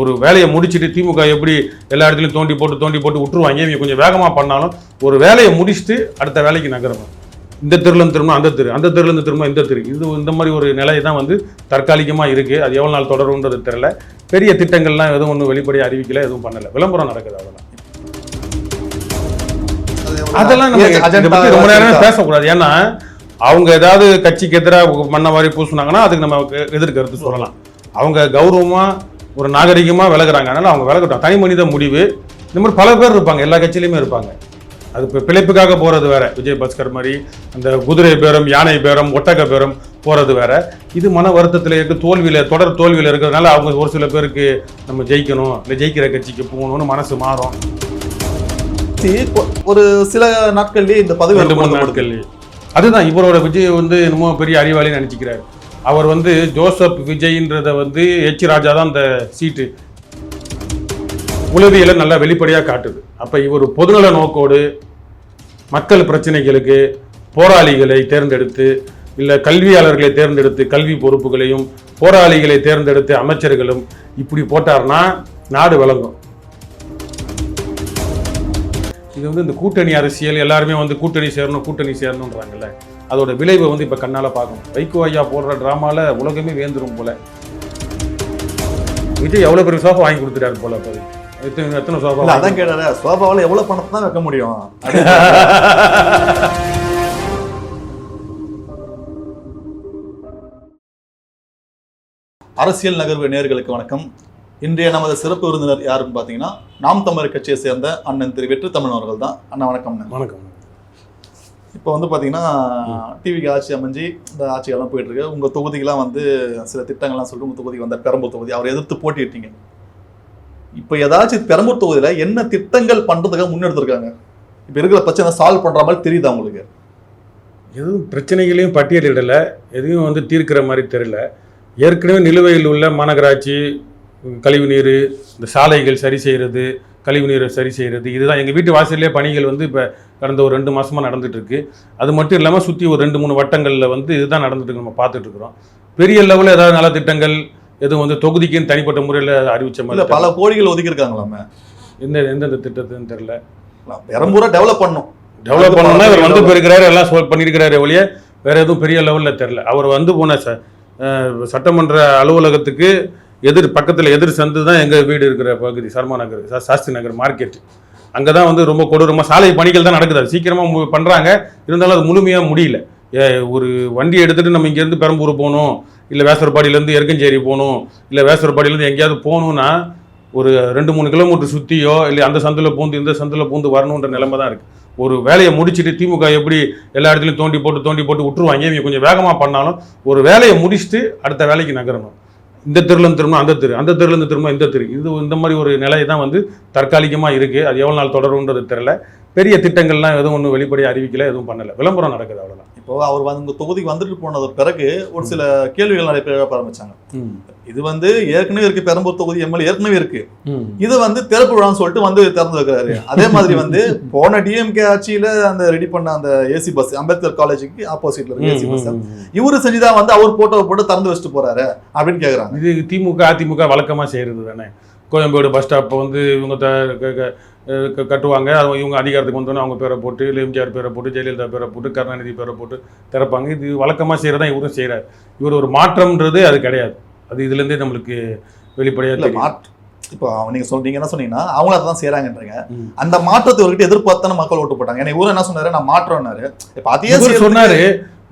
ஒரு வேலையை முடிச்சுட்டு திமுக எப்படி எல்லா இடத்துலையும் தோண்டி போட்டு விட்டுருவாங்க. இவங்க கொஞ்சம் வேகமாக பண்ணாலும் ஒரு வேலையை முடிச்சுட்டு அடுத்த வேலைக்கு நகரணும். இந்த தெருலேருந்து திரும்ப அந்த தெருலேருந்து திரும்ப இந்த தெரு, இது இந்த மாதிரி ஒரு நிலை தான் வந்து தற்காலிகமாக இருக்குது. அது எவ்வளோ நாள் தொடரும்ன்றது தெரியல. பெரிய திட்டங்கள்லாம் எதுவும் ஒன்றும் வெளிப்படையாக அறிவிக்கல, எதுவும் பண்ணலை. விளம்பரம் நடக்குது, அதெல்லாம் நம்ம ரொம்ப நேரம் பேசக்கூடாது. ஏன்னா அவங்க ஏதாவது கட்சிக்கு எதிராக மண்ண மாதிரி பூசுனாங்கன்னா அதுக்கு நம்ம எதிர்கருத்து சொல்லலாம். அவங்க கௌரவமாக ஒரு நாகரிகமாக விலகுறாங்க, அதனால் அவங்க விலகட்டும். தனி மனித முடிவு. இந்த மாதிரி பல பேர் இருப்பாங்க, எல்லா கட்சியிலையுமே இருப்பாங்க. அது இப்போ பிழைப்புக்காக போகிறது வேற, விஜய் பாஸ்கர் மாதிரி அந்த குதிரை பேரம், யானை பேரம், ஒட்டக பேரம் போகிறது வேற. இது மன வருத்தத்தில் இருக்க, தொடர் தோல்வியில் இருக்கிறதுனால அவங்க ஒரு சில பேருக்கு நம்ம ஜெயிக்கணும், இல்லை ஜெயிக்கிற கட்சிக்கு போகணும்னு மனசு மாறும். ஒரு சில நாட்கள்லேயே இந்த பதவி 2-3 நாட்கள்லேயே அதுதான் இவரோட விஜய் வந்து என்னமோ பெரிய அறிவாளின்னு நினச்சிக்கிறார். அவர் வந்து ஜோசப் விஜய்ன்றதை வந்து எச் ராஜா தான் அந்த சீட்டு உளவியலை நல்லா வெளிப்படையாக காட்டுது. அப்போ இவர் பொதுநல நோக்கோடு மக்கள் பிரச்சனைகளுக்கு போராளிகளை தேர்ந்தெடுத்து, இல்லை கல்வியாளர்களை தேர்ந்தெடுத்து கல்வி பொறுப்புகளையும், போராளிகளை தேர்ந்தெடுத்து அமைச்சர்களும் இப்படி போட்டார்னா நாடு விளங்கும். இது வந்து இந்த கூட்டணி அரசியல், எல்லாருமே வந்து கூட்டணி சேரணுன்றாங்கல்ல, அதோட விளைவை வந்து இப்போ கண்ணால் பார்க்கணும். வைகோ ஐயா போடுற ட்ராமாவில் உலகமே வேந்துரும் போல. விஜய் எவ்வளோ பெரிய சோஃபா வாங்கி கொடுத்துட்டாரு போல. எத்தனை சோஃபா? அதான் கேட்டாரு, சோஃபாவில் எவ்வளோ பணத்தை தான் வைக்க முடியும். அரசியல் நகர்வு நேயர்களுக்கு வணக்கம். இன்றைய நமது சிறப்பு விருந்தினர் யாருன்னு பார்த்தீங்கன்னா, நாம் தமிழர் கட்சியை சேர்ந்த அண்ணன் திரு வெற்றி தமிழ் அவர்கள் தான். அண்ணா வணக்கம். வணக்கம். இப்போ வந்து பார்த்தீங்கன்னா டிவிக்கு ஆட்சி அமைஞ்சு இந்த ஆட்சியெல்லாம் போயிட்டு இருக்கு. உங்கள் தொகுதிக்கெல்லாம் வந்து சில திட்டங்கள்லாம் சொல்லிட்டு உங்கள் தொகுதிக்கு வந்த பெரம்பூர் தொகுதி அவரை எதிர்த்து போட்டிட்டீங்க. இப்போ ஏதாச்சும் பெரம்பூர் தொகுதியில் என்ன திட்டங்கள் பண்ணுறதுக்காக முன்னெடுத்திருக்காங்க? இப்போ இருக்கிற பிரச்சனை சால்வ் பண்ணுற மாதிரி தெரியுதா உங்களுக்கு? எதுவும் பிரச்சனைகளையும் பட்டியலிடலை, எதையும் வந்து தீர்க்கிற மாதிரி தெரியல. ஏற்கனவே நிலுவையில் உள்ள மாநகராட்சி கழிவுநீர், இந்த சாலைகள் சரி செய்கிறது, கழிவுநீரை சரி செய்கிறது, இதுதான் எங்கள் வீட்டு வாசல்லே பணிகள் வந்து இப்போ கடந்த ஒரு 2 மாதமாக நடந்துகிட்ருக்கு. அது மட்டும் இல்லாமல் சுற்றி ஒரு 2-3 வட்டங்களில் வந்து இதுதான் நடந்துட்டு நம்ம பார்த்துட்ருக்குறோம். பெரிய லெவலில் ஏதாவது நல திட்டங்கள் எதுவும் வந்து தொகுதிக்குன்னு தனிப்பட்ட முறையில் அறிவித்த மாதிரி பல கோடிகள் ஒதுக்கியிருக்காங்களாமே. எந்தெந்த திட்டத்துன்னு தெரியல. பெரம்பூரை டெவலப் பண்ணணும்னா இவர் வந்து போயிருக்கிறாரு, எல்லாம் பண்ணியிருக்கிறாரு ஒழிய வேறு எதுவும் பெரிய லெவலில் தெரில. அவர் வந்து போன சட்டமன்ற அலுவலகத்துக்கு பக்கத்தில் எதிர் சந்து தான் எங்கள் வீடு இருக்கிற பகுதி, சர்மா நகர், சாஸ்திரி நகர் மார்க்கெட். அங்கே தான் வந்து ரொம்ப கொடூரமாக சாலை பணிகள் தான் நடக்குது. அது சீக்கிரமாக பண்ணுறாங்க, இருந்தாலும் அது முழுமையாக முடியல. ஒரு வண்டி எடுத்துகிட்டு நம்ம இங்கேருந்து பெரம்பூர் போகணும், இல்லை வேசரப்பாடியிலேருந்து எருக்கஞ்சேரி போகணும், இல்லை வேசரப்பாடியிலேருந்து எங்கேயாவது போகணுன்னா ஒரு 2-3 கிலோமீட்டர் சுற்றியோ இல்லை அந்த சந்தில் பூந்து இந்த சந்தில் பூந்து வரணுன்ற நிலைமை தான் இருக்குது. ஒரு வேலையை முடிச்சுட்டு திமுக எப்படி எல்லா இடத்துலையும் தோண்டி போட்டு விட்டுருவாங்க. இவங்க கொஞ்சம் வேகமாக பண்ணாலும் ஒரு வேலையை முடிச்சுட்டு அடுத்த வேலைக்கு நகரணும். இந்த தெருலேருந்து திரும்ப அந்த தெருலேருந்து திரும்ப இந்த தெரு, இது இந்த மாதிரி ஒரு நிலை தான் வந்து தற்காலிகமாக இருக்குது. அது எவ்வளோ நாள் தொடரும்ன்றது தெரியல. பெரிய திட்டங்கள்லாம் எதுவும் ஒன்றும் வெளிப்படையாக அறிவிக்கல, எதுவும் பண்ணலை. விளம்பரம் நடக்குது, அவ்வளோதான். இப்போ அவர் வந்து தொகுதிக்கு வந்துட்டு போனது பிறகு ஒரு சில கேள்விகள் நிறைய பேர் ஆரம்பிச்சாங்க. இது வந்து ஏற்கனவே இருக்கு, பெரம்பூர் தொகுதி எம்எல்ஏ ஏற்கனவே இருக்கு, இது வந்து திறப்பு விழான்னு சொல்லிட்டு வந்து திறந்து வைக்கிறாரு. அதே மாதிரி வந்து போன டிஎம்கே ஆட்சியில அந்த ரெடி பண்ண அந்த ஏசி பஸ், அம்பேத்கர் காலேஜுக்கு ஆப்போசிட்ல இருக்கு ஏசி பஸ், இவரு செஞ்சுதான் வந்து அவர் போட்டோவை போட்டு திறந்து வச்சுட்டு போறாரு அப்படின்னு கேக்குறாங்க. இது திமுக அதிமுக வழக்கமா செய்யறது தானே. கோயம்பேடு பஸ் ஸ்டாப்பை வந்து இவங்க கட்டுவாங்க, இவங்க அதிகாரத்துக்கு வந்தோன்னே அவங்க பேரை போட்டு, இல்லை எம்ஜிஆர் பேரை போட்டு, ஜெயலலிதா பேரை போட்டு, கருணாநிதி பேரை போட்டு திறப்பாங்க. இது வழக்கமாக செய்கிறதான் இவரும் செய்கிறார். இவர் ஒரு மாற்றம்ன்றது அது கிடையாது. அது இதுலேருந்தே நம்மளுக்கு வெளிப்படையாக இல்லை. இப்போ நீங்க என்ன சொன்னீங்கன்னா அவங்கள தான் செய்யறாங்கன்றீங்க. அந்த மாற்றத்தை இவர்கிட்ட எதிர்பார்த்தான மக்கள் ஓட்டு போட்டாங்க. ஏன்னா இவரு என்ன சொன்னாரு, நான் மாற்றம்னாரு. இப்போ அதே சொன்னாரு,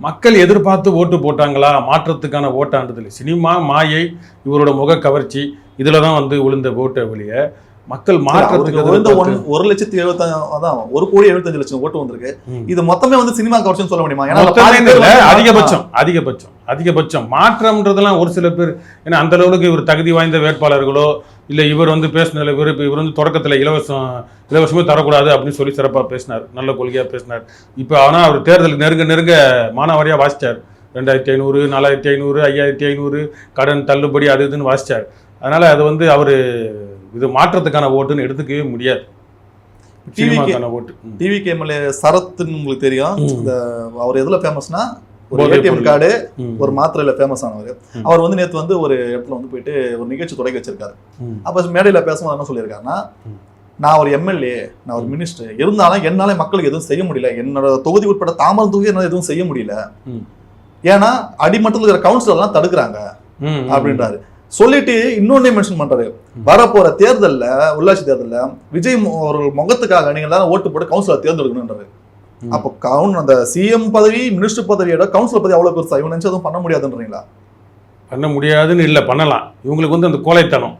மக்கள் எதிர்பார்த்து ஓட்டு போட்டாங்களா? மாற்றத்துக்கான ஓட்டாண்டதில்லை. சினிமா மாயை, இவரோட முக கவர்ச்சி, இதில் தான் வந்து விழுந்த ஓட்டை ஒழிய மக்கள் மாற்றத்துக்கு 1,75,00,000 ஓட்டு வந்திருக்கு. இது மொத்தமே வந்து சினிமா கவர்ச்சின்னு சொல்ல முடியுமா? அதிகபட்சம் மாற்றம்ன்றதெல்லாம் ஒரு சில பேர், ஏன்னா அந்த அளவுக்கு இவர் தகுதி வாய்ந்த வேட்பாளர்களோ இல்லை இவர் வந்து பேசின இவர் வந்து தொடக்கத்தில் இலவசமே தரக்கூடாது அப்படின்னு சொல்லி சிறப்பாக பேசினார், நல்ல கொள்கையாக பேசினார். இப்போ ஆனால் அவர் தேர்தலுக்கு நெருங்க மானாவாரியாக வாசித்தார். 2,500, 4,500, 5,500 கடன் தள்ளுபடி அது இதுன்னு வாசித்தார். அதனால் அது வந்து அவர் இது மாற்றத்துக்கான ஓட்டுன்னு எடுத்துக்கவே முடியாது. டிவிக்கு எம்எல்ஏ சரத்ன்னு உங்களுக்கு தெரியும். அவர் எதுல ஃபேமஸ்னா ஒரு ஏடிஎம் கார்டு ஒரு மாத்திரையில ஃபேமஸ் ஆனவர். அவர் வந்து நேற்று வந்து ஒரு இடத்துல வந்து போயிட்டு ஒரு நிகழ்ச்சி தொடங்கி வச்சிருக்காரு. அப்ப மேடையில பேசும்போது என்ன சொல்லியிருக்காருன்னா, நான் ஒரு எம்எல்ஏ, நான் ஒரு மினிஸ்டர் இருந்தாலும் என்னால மக்களுக்கு எதுவும் செய்ய முடியல, என்னோட தொகுதி உட்பட தாம்பரம் தொகுதி என்னால எதுவும் செய்ய முடியல, ஏன்னா அடிமட்டத்தில் இருக்கிற கவுன்சிலர் எல்லாம் தடுக்கிறாங்க அப்படின்றாரு. சொல்லிட்டு இன்னொன்னே மென்ஷன் பண்றாரு, வரப்போற தேர்தல்ல உள்ளாட்சி தேர்தல்ல விஜய் அவர்கள் முகத்துக்காக நீங்க எல்லாரும் ஓட்டு போட்டு கவுன்சிலர் தேர்ந்தெடுக்கணும்ன்றாரு. அப்போ அந்த சிஎம் பதவி மினிஸ்டர் பதவியோட கவுன்சிலர் பதவி அவ்வளவு பெருசா, இவங்க நினைச்சு எதுவும் பண்ண முடியாதுன்றீங்களா? பண்ண முடியாதுன்னு இல்லை, பண்ணலாம். இவங்களுக்கு வந்து அந்த கோழைத்தனம்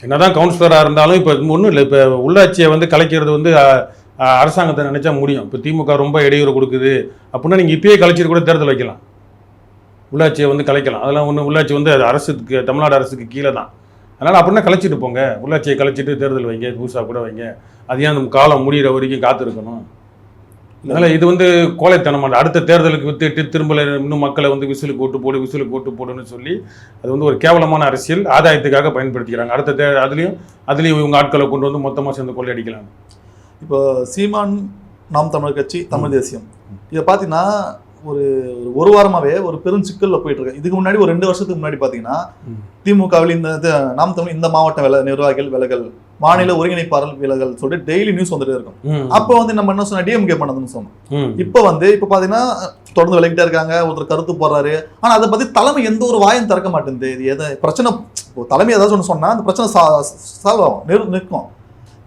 என்னதான் கவுன்சிலராக இருந்தாலும் இப்போ ஒன்றும் இல்லை. இப்போ உள்ளாட்சியை வந்து கலைக்கிறது வந்து அரசாங்கத்தை நினைச்சா முடியும். இப்போ திமுக ரொம்ப இடையூறு கொடுக்குது அப்படின்னா நீங்கள் இப்பயே கலைச்சிட்டு கூட தேர்தல் வைக்கலாம், உள்ளாட்சியை வந்து கலைக்கலாம். அதெல்லாம் ஒன்று, உள்ளாட்சி வந்து அது அரசுக்கு, தமிழ்நாடு அரசுக்கு கீழே தான். அதனால் அப்படின்னா கலைச்சிட்டு போங்க, உள்ளாட்சியை கலைச்சிட்டு தேர்தல் வைங்க, புதுசாக கூட வைங்க. அது ஏன் அந்த காலம் முடிகிற வரைக்கும் காத்திருக்கணும்? அதனால் இது வந்து கோழைத்தனமான, அடுத்த தேர்தலுக்கு வித்துட்டு திரும்ப இன்னும் மக்களை வந்து விசிலுக்கு ஓட்டு போடு, விசிலுக்கு ஓட்டு போடுன்னு சொல்லி அது வந்து ஒரு கேவலமான அரசியல், ஆதாயத்துக்காக பயன்படுத்திக்கிறாங்க. அடுத்த அதுலேயும் இவங்க ஆட்களை கொண்டு வந்து மொத்தமாக சேர்ந்து கொள்ளையடிக்கலாம். இப்போ சீமான், நாம் தமிழர் கட்சி, தமிழ் தேசியம், இதை பார்த்தீங்கன்னா ஒரு வாரமாவே ஒரு பெரும் சிக்கல்ல போயிட்டு இருக்கு. இதுக்கு முன்னாடி ஒரு 2 வருஷத்துக்கு முன்னாடி பாத்தீங்கன்னா திமுகவில் இந்த நாம் தமிழ் இந்த மாவட்ட நிர்வாகிகள் விலகல், மாநில ஒருங்கிணைப்பாளர் விலகல் சொல்லிட்டு டெய்லி நியூஸ் வந்துட்டே இருக்கும். அப்ப வந்து நம்ம என்ன சொன்னா டிஎம்கே பண்ணதுன்னு சொன்னோம். இப்ப பாத்தீங்கன்னா தொடர்ந்து விலகிட்டே இருக்காங்க, ஒருத்தர் கருத்து போடுறாரு. ஆனா அதை பத்தி தலைமை எந்த ஒரு வாயும் திறக்க மாட்டேங்குது. இது எதை பிரச்சனை, தலைமை ஏதாவது ஒன்று சொன்னா அந்த பிரச்சனை சால்வ் ஆகும், நிற்கும்.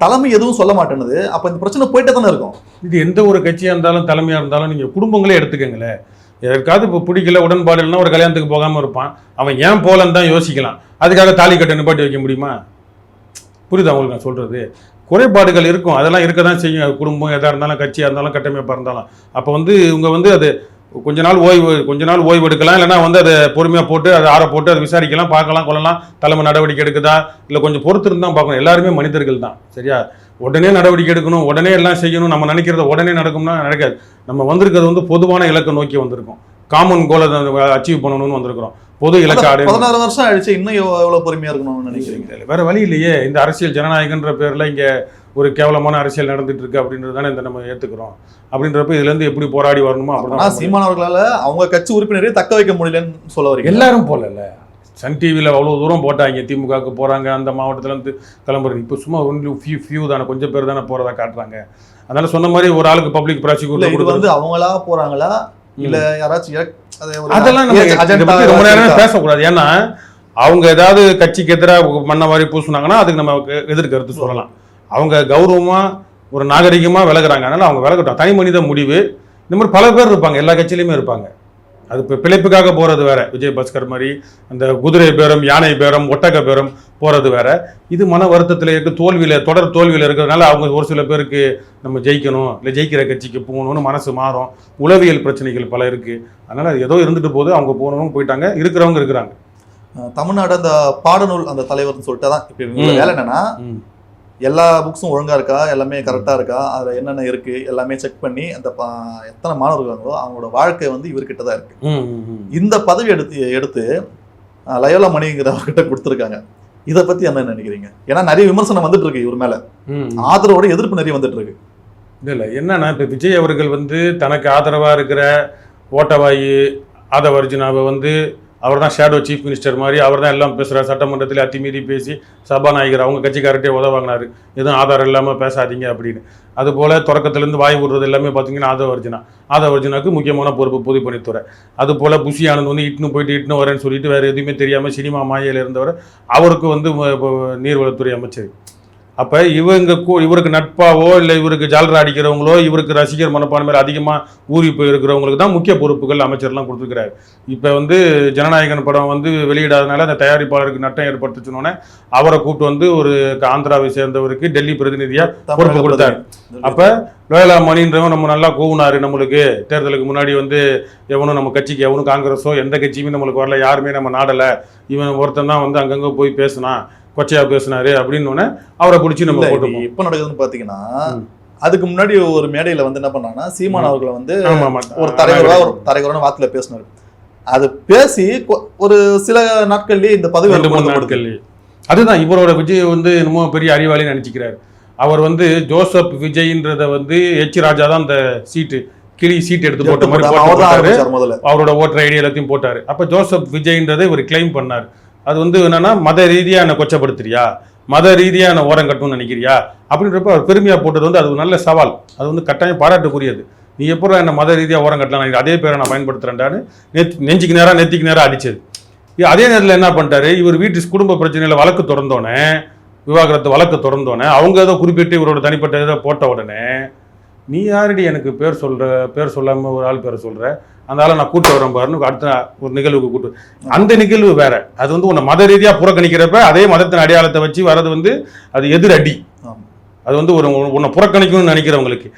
தலைமை எதுவும் சொல்ல மாட்டேங்குது. அப்ப இந்த பிரச்சனை போயிட்டே தானே இருக்கும். இது எந்த ஒரு கட்சியா இருந்தாலும் தலைமையா இருந்தாலும் நீங்க குடும்பங்களே எடுத்துக்கங்களேன். எதற்காவது இப்போ பிடிக்கல, உடன்பாடு இல்லைன்னா ஒரு கல்யாணத்துக்கு போகாம இருப்பான், அவன் ஏன் போலன்னு தான் யோசிக்கலாம். அதுக்காக தாலி கட்ட நிப்பாட்டி வைக்க முடியுமா? புரியுதா உங்களுக்கு நான் சொல்றது? குறைபாடுகள் இருக்கும், அதெல்லாம் இருக்க தான் செய்யும். குடும்பம் எதாக இருந்தாலும், கட்சியாக இருந்தாலும், கட்டமைப்பாக இருந்தாலும். அப்போ வந்து இவங்க வந்து அது கொஞ்ச நாள் ஓய்வு எடுக்கலாம், இல்லைனா வந்து அதை பொறுமையாக போட்டு அதை ஆற போட்டு அதை விசாரிக்கலாம், பார்க்கலாம், கொள்ளலாம். தலைமை நடவடிக்கை எடுக்குதா இல்லை கொஞ்சம் பொறுத்து இருந்தால் பார்க்கணும். எல்லாருமே மனிதர்கள் தான், சரியா? உடனே நடவடிக்கை எடுக்கணும், உடனே எல்லாம் செய்யணும், நம்ம நினைக்கிறத உடனே நடக்கும்னா நடக்காது. நம்ம வந்திருக்கிறது வந்து பொதுவான இலக்கை நோக்கி வந்திருக்கோம், காமன் கோலை அச்சீவ் பண்ணணும்னு வந்திருக்கிறோம். பொது இலக்கு 16 வருஷம் ஆயிடுச்சு, இன்னும் எவ்வளவு பொறுமையா இருக்கணும்னு நினைக்கிறீங்க? வேற வழி இல்லையே. இந்த அரசியல் ஜனநாயகன்ற பேர்ல இங்க ஒரு கேவலமான அரசியல் நடந்துட்டு இருக்கு அப்படின்றது தானே இந்த நம்ம ஏத்துக்கிறோம். அப்படின்றப்ப இதுல இருந்து எப்படி போராடி வரணுமோ அப்படிதான். சீமான் அவர்களால அவங்க கட்சி உறுப்பினரே தக்க வைக்க முடியலன்னு சொல்ல வரீங்க? எல்லாரும் போல சன் டிவியில் அவ்வளோ தூரம் போட்டாங்க, திமுகவுக்கு போகிறாங்க, அந்த மாவட்டத்துலேருந்து கிளம்புறது. இப்போ சும்மா ஒன்லி ஃபியூ தானே, கொஞ்சம் பேர் தானே போகிறதா காட்டுறாங்க. அதனால சொன்ன மாதிரி ஒரு ஆளுக்கு பப்ளிக் ப்ராசிக்யூட்டர் இது வந்து அவங்களா போகிறாங்களா இல்லை யாராச்சும்? அதெல்லாம் நம்ம ரொம்ப நேரம் பேசக்கூடாது. ஏன்னா அவங்க ஏதாவது கட்சிக்கு எதிராக மண்ண மாதிரி பூசுனாங்கன்னா அதுக்கு நம்ம எதிர்கருத்து சொல்லலாம். அவங்க கௌரவமாக ஒரு நாகரிகமாக விலகுறாங்க, அதனால் அவங்க விலகட்டும். தனி மனித முடிவு. இந்த மாதிரி பல பேர் இருப்பாங்க, எல்லா கட்சியிலையுமே இருப்பாங்க. அது இப்போ பிழைப்புக்காக போகிறது வேற, விஜய் பாஸ்கர் மாதிரி அந்த குதிரை பேரம், யானை பேரம், ஒட்டக பேரம் போகிறது வேற. இது மன வருத்தத்தில் இருக்கு, தொடர் தோல்வியில் இருக்கிறதுனால அவங்க ஒரு சில பேருக்கு நம்ம ஜெயிக்கணும், இல்லை ஜெயிக்கிற கட்சிக்கு போகணும்னு மனசு மாறும். உளவியல் பிரச்சனைகள் பல இருக்கு, அதனால அது ஏதோ இருந்துட்டு போது, அவங்க போகணும்னு போயிட்டாங்க, இருக்கிறவங்க இருக்கிறாங்க. தமிழ்நாடு அந்த பாடநூல் அந்த தலைவர்னு சொல்லிட்டு தான் இப்போ வேலை என்னன்னா, எல்லா புக்ஸும் ஒழுங்கா இருக்கா, எல்லாமே கரெக்டா இருக்கா, அதுல என்னென்ன இருக்கு எல்லாமே செக் பண்ணி அந்த எத்தனை மாணவர்களோ அவங்களோட வாழ்க்கை வந்து இவர்கிட்ட தான் இருக்கு. இந்த பதவி எடுத்து லயோலா மணிங்கிறவர்கிட்ட கொடுத்துருக்காங்க. இதை பத்தி என்ன நினைக்கிறீங்க? ஏன்னா நிறைய விமர்சனம் வந்துட்டு இருக்கு இவர் மேல, ஆதரவோட எதிர்ப்பு நிறைய வந்துட்டு இருக்கு. இல்ல என்னன்னா, இப்ப விஜய் அவர்கள் வந்து தனக்கு ஆதரவா இருக்கிற ஓட்டவாயி ஆதவர்ஜுனாவை வந்து அவர் தான் ஷேடோ சீஃப் மினிஸ்டர் மாதிரி அவர் தான் எல்லாம் பேசுகிறார். சட்டமன்றத்தில் அத்துமீறி பேசி சபாநாயகர் அவங்க கட்சிக்காரர்கிட்டே உதவாங்கினார், எதுவும் ஆதாரம் இல்லாமல் பேசாதீங்க அப்படின்னு. அதுபோல் தொடக்கத்திலேருந்து வாய் விடுறது எல்லாமே பார்த்தீங்கன்னா ஆதவர்ஜுனாவுக்கு முக்கியமான பொறுப்பு பொதுப்பணித்துறை. அதுபோல் புஷி ஆனந்த் வந்து இட்டுன்னு வரேன்னு சொல்லிட்டு வேறு எதுவுமே தெரியாமல் சினிமா மாயையில் இருந்தவர், அவருக்கு வந்து நீர்வளத்துறை அமைச்சர். அப்போ இவருக்கு நட்பாவோ இல்லை இவருக்கு ஜாலரா அடிக்கிறவங்களோ இவருக்கு ரசிகர் மனப்பான்மையில் அதிகமாக ஊறி போயிருக்கிறவங்களுக்கு தான் முக்கிய பொறுப்புகள் அமைச்சர்லாம் கொடுத்துருக்கிறாரு. இப்போ வந்து ஜனநாயகன் படம் வந்து வெளியிடாதனால அந்த தயாரிப்பாளருக்கு நட்டம் ஏற்படுத்துச்சுனோன்னே அவரை கூப்பிட்டு வந்து ஒரு ஆந்திராவை சேர்ந்தவருக்கு டெல்லி பிரதிநிதியாக பொறுப்பு கொடுத்தாரு. அப்போ லோயலா மணின்றவன் நம்ம நல்லா கூவுனாரு. நம்மளுக்கு தேர்தலுக்கு முன்னாடி வந்து எவனும் நம்ம கட்சிக்கு எவனும் காங்கிரஸோ எந்த கட்சியுமே நம்மளுக்கு வரல, யாருமே நம்ம நாடலை, இவன் ஒருத்தன் தான் வந்து அங்கங்கே போய் பேசினான், கொச்சையா பேசினாரு அப்படின்னு அவரை பிடிச்சி நம்ம போட்டு. இப்ப நடக்குதுன்னு பாத்தீங்கன்னா, அதுக்கு முன்னாடி ஒரு மேடையில வந்து என்ன பண்ணாங்கன்னா, சீமான் அவர்களை வந்து ஒரு தலைவரான வார்த்தையில பேசினாரு. அது பேசி ஒரு சில நாட்கள்லயே இந்த பதவி 2-3 நாட்கள்லயே அதுதான் இவரோட விஜய் வந்து என்னமோ பெரிய அறிவாளின்னு நினைச்சுக்கிறாரு. அவர் வந்து ஜோசப் விஜய்ன்றத வந்து ராஜா தான் அந்த சீட்டு கிளி சீட் எடுத்து போட்ட மாதிரி போட்டாரு. அவரோட ஓட்டர் ஐடி எல்லாத்தையும் போட்டாரு. அப்ப ஜோசப் விஜய்ன்றதை இவர் கிளைம் பண்ணார். அது வந்து என்னன்னா மத ரீதியா என்ன கொச்சப்படுத்துறியா, மத ரீதியா என்ன ஓரம் கட்டணும்னு நினைக்கிறியா அப்படின்றப்ப அவர் பெருமையா போட்டது வந்து அது ஒரு நல்ல சவால். அது வந்து கட்டாயம் பாராட்டுக்குரியது. நீ எப்போ என்ன மத ரீதியா ஓரம் கட்டலாம், அதே பேரை நான் பயன்படுத்துறேன்டான்னு நெஞ்சுக்கு நேரா நெத்திக்கு நேரம் அடிச்சது. அதே நேரத்தில் என்ன பண்ணிட்டாரு, இவர் வீட்டு குடும்ப பிரச்சனையில வழக்கு தொடர்ந்தோன்னே, விவாகரத்து வழக்கு தொடர்ந்தோன்னே, அவங்க ஏதோ குறிப்பிட்டு இவரோட தனிப்பட்ட இதை போட்ட உடனே நீ யாரடி எனக்கு பேர் சொல்லாம ஒரு ஆள் பேரை சொல்ற, அந்த ஆளை நான் கூட்டு வரேன் பாருன்னு அடுத்த ஒரு நிகழ்வுக்கு கூட்டு. அந்த நிகழ்வு வேற. அது வந்து உன்னை மத ரீதியா புறக்கணிக்கிறப்ப அதே மதத்தின் அடையாளத்தை வச்சு வர்றது வந்து அது எதிர் அடி. அது வந்து ஒரு உன்னை புறக்கணிக்கணும்னு நினைக்கிறவங்களுக்கு.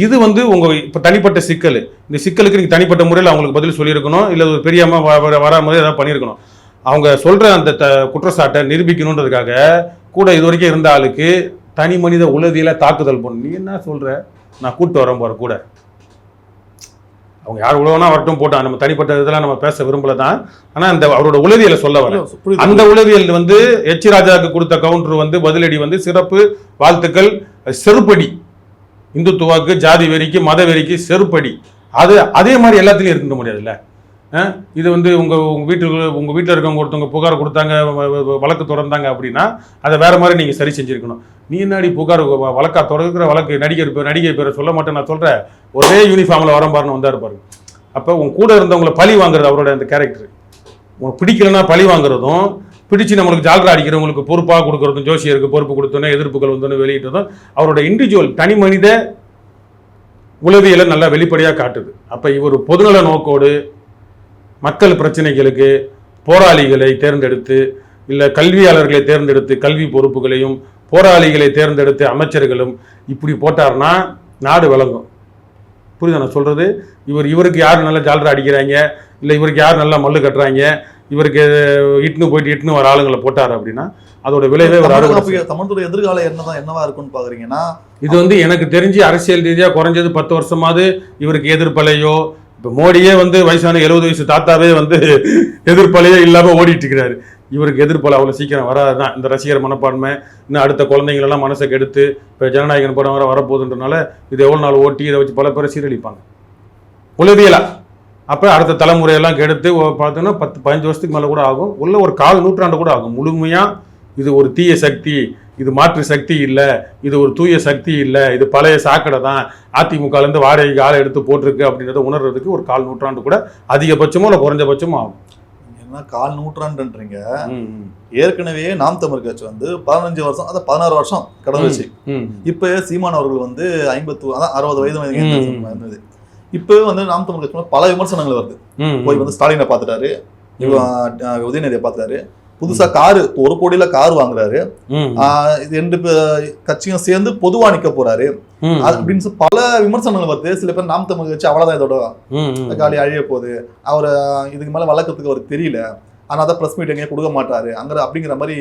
இது வந்து உங்க இப்ப தனிப்பட்ட சிக்கல். இந்த சிக்கலுக்கு நீங்க தனிப்பட்ட முறையில் அவங்களுக்கு பதில் சொல்லியிருக்கணும், இல்லை ஒரு பெரியம்மா வராமல் ஏதாவது பண்ணியிருக்கணும். அவங்க சொல்ற அந்த குற்றச்சாட்டை நிரூபிக்கணுன்றதுக்காக கூட இது வரைக்கும் இருந்த ஆளுக்கு தனி மனித உளவியல தாக்குதல் பண்ணு. நீ என்ன சொல்ற, நான் கூட்டு வரேன் போற கூட. அவங்க யார் உழவனா வரட்டும் போட்டான், நம்ம தனிப்பட்ட இதெல்லாம் நம்ம பேச விரும்பல தான். ஆனா அந்த அவரோட உளவியலை சொல்ல வர அந்த உளவியல் வந்து எச் ராஜாவுக்கு கொடுத்த கவுண்டர் வந்து பதிலடி வந்து சிறப்பு வாழ்த்துக்கள், செருப்படி. இந்துத்துவாக்கு, ஜாதி வெறிக்கு, மத வெறிக்கு செருப்படி. அது அதே மாதிரி எல்லாத்துலையும் இருக்க முடியாதுல்ல. இது வந்து உங்க வீட்டில் இருக்கவங்க ஒருத்தவங்க புகார் கொடுத்தாங்க, வழக்கு தொடர்ந்தாங்க அப்படின்னா அதை வேற மாதிரி நீங்க சரி செஞ்சிருக்கணும். நீ என்னாடி புகார் வழக்கா தொடர்கிற வழக்கு நடிகை பேரை சொல்ல மாட்டேன் நான் சொல்றேன், ஒரே யூனிஃபார்ம்ல வரம் பாருன்னு வந்தா இருப்பாரு. அப்போ உங்க கூட இருந்தவங்களை பழி வாங்குறது அவரோட அந்த கேரக்டர். உனக்கு பிடிக்கலன்னா பழி வாங்குறதும், பிடிச்சி நம்மளுக்கு ஜால்ரா அடிக்கிறவங்களுக்கு பொறுப்பாக கொடுக்கறதும், ஜோசியருக்கு பொறுப்பு கொடுத்தோன்னே எதிர்ப்புகள் வந்தோன்னு வெளியிட்டதும் அவரோட இண்டிவிஜுவல் தனி மனித உளவியலை நல்லா வெளிப்படையாக காட்டுது. அப்போ இவர் பொதுநல நோக்கோடு மக்கள் பிரச்சனைகளுக்கு போராளிகளை தேர்ந்தெடுத்து, இல்லை கல்வியாளர்களை தேர்ந்தெடுத்து கல்வி பொறுப்புகளையும், போராளிகளை தேர்ந்தெடுத்து அமைச்சர்களும் இப்படி போட்டார்னா நாடு விளங்கும். புரியுதா நான் சொல்றது? இவருக்கு யார் நல்லா ஜால்ரா அடிக்கிறாங்க, இல்லை இவருக்கு யார் நல்லா மல்லு கட்டுறாங்க, இவருக்கு இட்டுன்னு வர ஆளுங்களை போட்டார் அப்படின்னா அதோட விளைவே ஒரு தமிழ் எதிர்காலம் என்னவா இருக்குன்னு பாக்குறீங்கன்னா, இது வந்து எனக்கு தெரிஞ்சு அரசியல் ரீதியா குறைஞ்சது 10 வருஷமாவது இவருக்கு எதிர்ப்பலையோ, இப்போ மோடியே வந்து வயசான 70 வயசு தாத்தாவே வந்து எதிர்ப்பலையே இல்லாமல் ஓடிட்டு இருக்கிறாரு. இவருக்கு எதிர்ப்பலை அவ்வளோ சீக்கிரம் வராதுதான். இந்த ரசிகர் மனப்பான்மை இன்னும் அடுத்த குழந்தைங்களெல்லாம் மனசை கெடுத்து இப்போ ஜனநாயகன் படம் வரப்போகுதுன்றனால இது எவ்வளோ நாள் ஓட்டி இதை வச்சு பல பேரை சீரழிப்பாங்க உளவியலா. அப்போ அடுத்த தலைமுறையெல்லாம் கெடுத்து பார்த்தோன்னா 10-15 வருஷத்துக்கு மேலே கூட ஆகும், உள்ள ஒரு 1/4 நூற்றாண்டு கூட ஆகும். முழுமையாக இது ஒரு தீய சக்தி, இது மாற்று சக்தி இல்லை, இது ஒரு தூய சக்தி இல்லை, இது பழைய சாக்கடை தான், அதிமுகலேருந்து வாடகைக்கு ஆளை எடுத்து போட்டிருக்கு அப்படின்றத உணர்றதுக்கு ஒரு 1/4 நூற்றாண்டு கூட அதிகபட்சமோ இல்லை குறைஞ்சபட்சமோ ஆகும். ஏன்னா 1/4 நூற்றாண்டுன்றீங்க. ஏற்கனவே நாம் தமிழ் கட்சி வந்து 15 வருஷம், அதை 16 வருஷம் கடந்துச்சு. இப்போ சீமான் அவர்கள் வந்து 60 வயது. இப்போ வந்து நாம் தமிழ் கட்சி பல விமர்சனங்கள் வருது. போய் வந்து ஸ்டாலினை பார்த்துட்டாரு, உதயநிதியை பார்த்துட்டாரு, புதுசா காரு 1 கோடியில கார் வாங்குறாரு, இது 2 கட்சியும் சேர்ந்து பொதுவா நிக்க போறாரு அப்படின்னு பல விமர்சனங்கள் வருது. சில பேர் நாம் தமிழ் கட்சி அவ்வளவுதான், இதோட காலி அழிய போகுது, அவர் இதுக்கு மேல வளர்க்கறதுக்கு அவருக்கு தெரியல, ஆனா தான் பிரஸ் மீட் எங்கேயும் கொடுக்க மாட்டாரு அப்படிங்கிற மாதிரி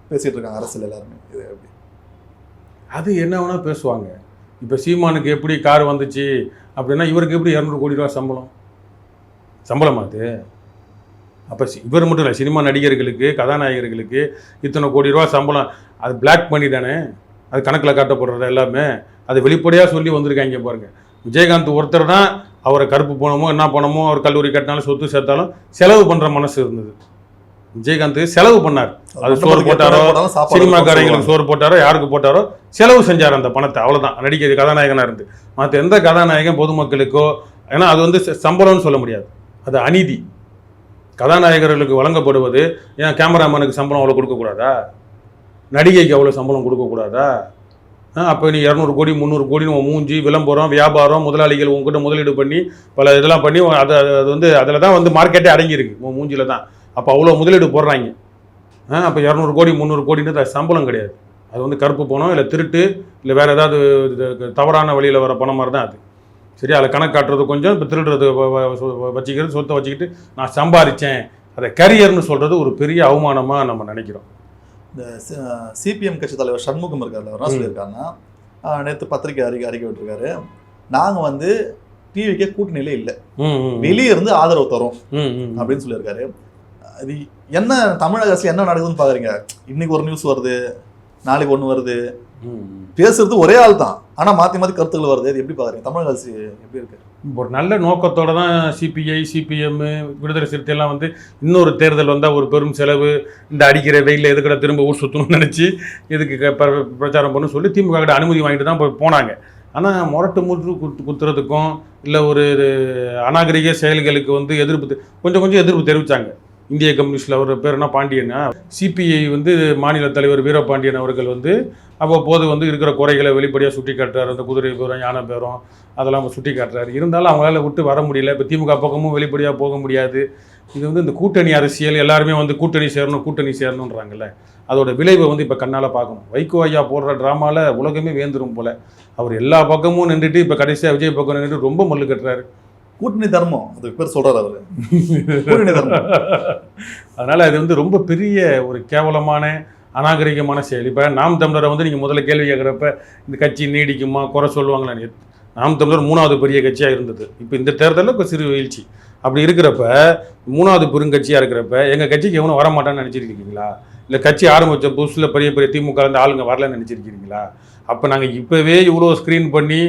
பேசிட்டு இருக்காங்க அரசியல் எல்லாருமே. இது எப்படி அது என்ன வேணா பேசுவாங்க. இப்ப சீமானுக்கு எப்படி கார் வந்துச்சு அப்படின்னா இவருக்கு எப்படி 200 கோடி ரூபா சம்பளம் அது. அப்போ இவர் மட்டும் இல்லை, சினிமா நடிகர்களுக்கு, கதாநாயகர்களுக்கு இத்தனை கோடி ரூபா சம்பளம், அது பிளாக் மணி தானே, அது கணக்கில் காட்டப்படுறது எல்லாமே. அது வெளிப்படையாக சொல்லி வந்திருக்காங்க பாருங்க. விஜயகாந்த் ஒருத்தர் தான் அவரை கருப்பு பணமோ என்ன பணமோ அவர் கல்லூரி கட்டினாலும் சொத்து சேர்த்தாலும் செலவு பண்ணுற மனசு இருந்தது. விஜயகாந்த் செலவு பண்ணார். அது சோறு போட்டாரோ, சினிமாக்காரங்களுக்கு சோறு போட்டாரோ, யாருக்கு போட்டாரோ செலவு செஞ்சார் அந்த பணத்தை, அவ்வளோதான். நடிகர் கதாநாயகனாக இருந்து மற்ற எந்த கதாநாயகன் பொதுமக்களுக்கோ, ஏன்னா அது வந்து சம்பளம்னு சொல்ல முடியாது, அது அநீதி. கதாநாயகர்களுக்கு வழங்கப்படுவது ஏன் கேமராமேனுக்கு சம்பளம் அவ்வளோ கொடுக்கக்கூடாதா, நடிகைக்கு அவ்வளோ சம்பளம் கொடுக்கக்கூடாதா? அப்போ நீ 200 கோடி 300 கோடி மூஞ்சி விளம்பரம் வியாபாரம் முதலாளிகள் உங்ககிட்ட முதலீடு பண்ணி பல இதெல்லாம் பண்ணி அது வந்து அதில் தான் வந்து மார்க்கெட்டே அடங்கியிருக்கு மூஞ்சியில் தான். அப்போ அவ்வளோ முதலீடு போடுறாங்க. அப்போ 200 கோடி 300 கோடின்றது அது சம்பளம் கிடையாது, அது வந்து கருப்பு பணம், இல்லை திருட்டு, இல்லை வேறு ஏதாவது தவறான வழியில் வர பணம் மாதிரி தான் அது. சரி, அதில் கணக்கு காட்டுறது கொஞ்சம், இப்போ திருடுறது வச்சுக்கிறது, சொத்தை வச்சுக்கிட்டு நான் சம்பாதிச்சேன், அதை கரியர்னு சொல்கிறது ஒரு பெரிய அவமானமாக நம்ம நினைக்கிறோம். இந்த சிபிஎம் கட்சி தலைவர் சண்முகம் இருக்கார், அவர் என்ன சொல்லியிருக்காருன்னா, நேற்று பத்திரிகை அறிக்கை விட்டுருக்காரு, நாங்கள் வந்து டிவிக்கே கூட்டணியிலே இல்லை, வெளியே இருந்து ஆதரவு தரோம் அப்படின்னு சொல்லியிருக்காரு. அது என்ன தமிழக அரசியல் என்ன நடக்குதுன்னு பார்க்குறீங்க? இன்னைக்கு ஒரு நியூஸ் வருது, நாளைக்கு ஒண்ணு வருது. பேசுறது ஒரே ஆள் தான், ஆனா மாத்தி மாத்தி கருத்துக்கள் வருது. இது எப்படி பாக்குறீங்க? தமிழக அரசு எப்படி இருக்கு? ஒரு நல்ல நோக்கத்தோட தான் சிபிஐ, சிபிஎம், விடுதலை சிறுத்தை எல்லாம் வந்து இன்னொரு தேர்தல் வந்தால் ஒரு பெரும் செலவு, இந்த அடிக்கிற வெயிலில் எதுக்கட திரும்ப ஊர் சுற்றணும்னு நினச்சி இதுக்கு பிரச்சாரம் பண்ணு சொல்லி திமுக கிட்ட அனுமதி வாங்கிட்டு தான் போனாங்க. ஆனால் முரட்டு குத்துறதுக்கும் இல்லை ஒரு அநாகரிக செயல்களுக்கு வந்து எதிர்ப்பு கொஞ்சம் எதிர்ப்பு தெரிவித்தாங்க. இந்திய கம்யூனிஸ்டில் அவர் பேர் என்ன பாண்டியனா, சிபிஐ வந்து மாநில தலைவர் வீரபாண்டியன் அவர்கள் வந்து அவ்வப்போது வந்து இருக்கிற குறைகளை வெளிப்படையாக சுட்டி காட்டுறாரு. அந்த குதிரை பேரும் யானை பேரும் அதெல்லாம் சுட்டி காட்டுறாரு. இருந்தாலும் அவங்களால விட்டு வர முடியல. இப்போ திமுக பக்கமும் வெளிப்படையாக போக முடியாது. இது வந்து இந்த கூட்டணி அரசியல், எல்லாருமே வந்து கூட்டணி சேரணுன்றாங்கல்ல, அதோட விளைவை வந்து இப்போ கண்ணால் பார்க்கணும். வைகோ ஐயா போடுற ட்ராமாவில் உலகமே வேந்துரும் போல். அவர் எல்லா பக்கமும் நின்றுட்டு இப்போ கடைசியாக விஜய் பக்கம் நின்றுட்டு ரொம்ப மல்லு கட்டுறாரு. கூட்டணி தர்மம் அதுக்கு பேர் சொல்றாரு அவரு, கூட்டணி தர்மம். அதனால அது வந்து ரொம்ப பெரிய ஒரு கேவலமான அநாகரிகமான செயல். இப்போ நாம் தமிழரை வந்து நீங்கள் முதல்ல கேள்வி கேட்குறப்ப இந்த கட்சி நீடிக்குமா குறை சொல்லுவாங்களா? நாம் தமிழர் 3வது பெரிய கட்சியாக இருந்தது. இப்போ இந்த தேர்தலில் இப்போ சிறு வீழ்ச்சி. அப்படி இருக்கிறப்ப 3வது பெருங்கட்சியாக இருக்கிறப்ப எங்கள் கட்சிக்கு எவனும் வரமாட்டான்னு நினச்சிருக்கீங்களா? இல்லை கட்சி ஆரம்பித்த புதுசில் பெரிய திமுக இந்த ஆளுங்க வரலன்னு நினச்சிருக்கீங்களா? அப்போ நாங்கள் இப்போவே இவ்வளோ ஸ்க்ரீன் பண்ணி